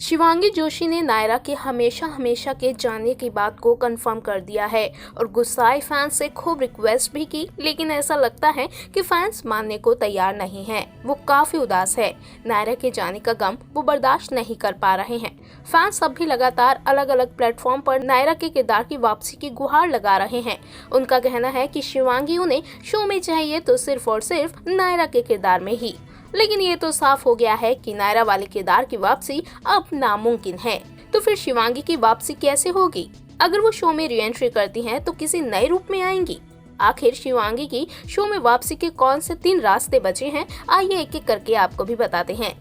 शिवांगी जोशी ने नायरा के हमेशा हमेशा के जाने की बात को कंफर्म कर दिया है और गुस्साए फैंस से खूब रिक्वेस्ट भी की, लेकिन ऐसा लगता है कि फैंस मानने को तैयार नहीं हैं। वो काफी उदास है। नायरा के जाने का गम वो बर्दाश्त नहीं कर पा रहे हैं। फैंस अब भी लगातार अलग अलग प्लेटफॉर्म पर नायरा के किरदार की वापसी की गुहार लगा रहे हैं। उनका कहना है कि शिवांगी उन्हें शो में चाहिए तो सिर्फ और सिर्फ नायरा के किरदार में ही। लेकिन ये तो साफ हो गया है कि नायरा वाले किरदार की वापसी अब नामुमकिन है। तो फिर शिवांगी की वापसी कैसे होगी? अगर वो शो में री एंट्री करती हैं तो किसी नए रूप में आएंगी? आखिर शिवांगी की शो में वापसी के कौन से 3 रास्ते बचे हैं? आइए एक एक करके आपको भी बताते हैं।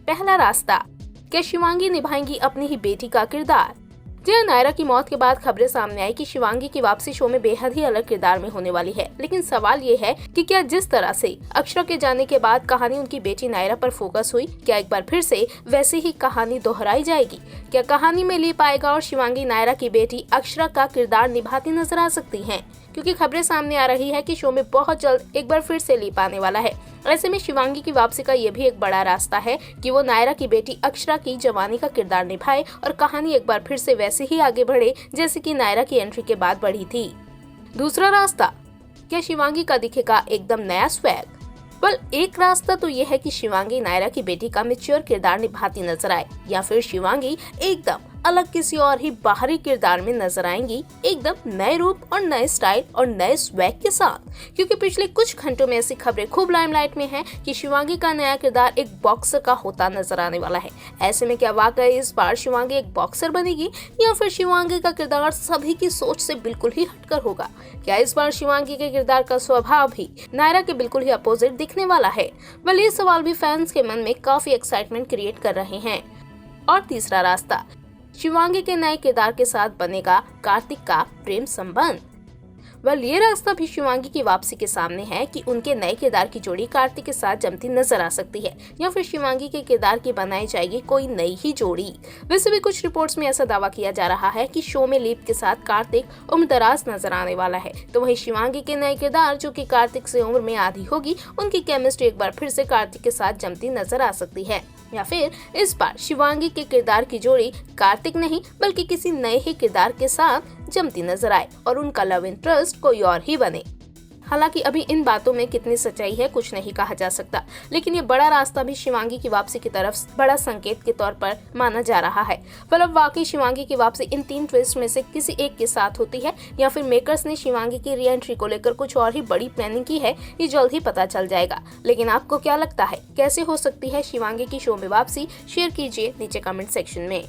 पहला रास्ता, क्या शिवांगी निभाएंगी अपनी ही बेटी का किरदार? नायरा की मौत के बाद खबरें सामने आई कि शिवांगी की वापसी शो में बेहद ही अलग किरदार में होने वाली है। लेकिन सवाल ये है कि क्या जिस तरह से अक्षरा के जाने के बाद कहानी उनकी बेटी नायरा पर फोकस हुई, क्या एक बार फिर से वैसे ही कहानी दोहराई जाएगी? क्या कहानी में लीप आएगा और शिवांगी नायरा की बेटी अक्षरा का किरदार निभाती नजर आ सकती हैं? क्योंकि खबरें सामने आ रही है कि शो में बहुत जल्द एक बार फिर से लीप आने वाला है। ऐसे में शिवांगी की वापसी का ये भी एक बड़ा रास्ता है कि वो नायरा की बेटी अक्षरा की जवानी का किरदार निभाए और कहानी एक बार फिर से वैसे ही आगे बढ़े जैसे कि नायरा की एंट्री के बाद बढ़ी थी। दूसरा रास्ता, क्या शिवांगी का दिखेगा एकदम नया स्वैग? एक रास्ता तो ये है कि शिवांगी नायरा की बेटी का मैच्योर किरदार निभाती नजर आए, या फिर शिवांगी एकदम अलग किसी और ही बाहरी किरदार में नजर आएंगी, एकदम नए रूप और नए स्टाइल और नए स्वैग के साथ। क्योंकि पिछले कुछ घंटों में ऐसी खबरें खूब लाइमलाइट में हैं कि शिवांगी का नया किरदार एक बॉक्सर का होता नजर आने वाला है। ऐसे में क्या वाकई इस बार शिवांगी एक बॉक्सर बनेगी, या फिर शिवांगी का किरदार सभी की सोच से बिल्कुल ही हटकर होगा? क्या इस बार शिवांगी के किरदार का स्वभाव भी नायरा के बिल्कुल ही अपोजिट दिखने वाला है? ये सवाल भी फैंस के मन में काफी एक्साइटमेंट क्रिएट कर रहे हैं। और तीसरा रास्ता, शिवांगी के नए किरदार के साथ बनेगा कार्तिक का प्रेम संबंध। ये रास्ता भी शिवांगी की वापसी के सामने है कि उनके नए किरदार की जोड़ी कार्तिक के साथ जमती नजर आ सकती है, या फिर शिवांगी के किरदार की बनाई जाएगी कोई नई ही जोड़ी। वैसे भी कुछ रिपोर्ट्स में ऐसा दावा किया जा रहा है कि शो में लीप के साथ कार्तिक उम्रदराज नजर आने वाला है, तो वहीं शिवांगी के नए किरदार जो कि कार्तिक से उम्र में आधी होगी, उनकी केमिस्ट्री एक बार फिर से कार्तिक के साथ जमती नजर आ सकती है। या फिर इस बार शिवांगी के किरदार की जोड़ी कार्तिक नहीं बल्कि किसी नए ही किरदार के साथ जमती नजर आए और उनका लव इंटरेस्ट कोई और ही बने। हालांकि अभी इन बातों में कितनी सच्चाई है कुछ नहीं कहा जा सकता, लेकिन ये बड़ा रास्ता भी शिवांगी की वापसी की तरफ बड़ा संकेत के तौर पर माना जा रहा है। अब वाकई शिवांगी की वापसी इन 3 ट्विस्ट में से किसी एक के साथ होती है, या फिर मेकर्स ने शिवांगी की री एंट्री को लेकर कुछ और ही बड़ी प्लानिंग की है, ये जल्द ही पता चल जाएगा। लेकिन आपको क्या लगता है, कैसे हो सकती है शिवांगी की शो में वापसी? शेयर कीजिए नीचे कमेंट सेक्शन में।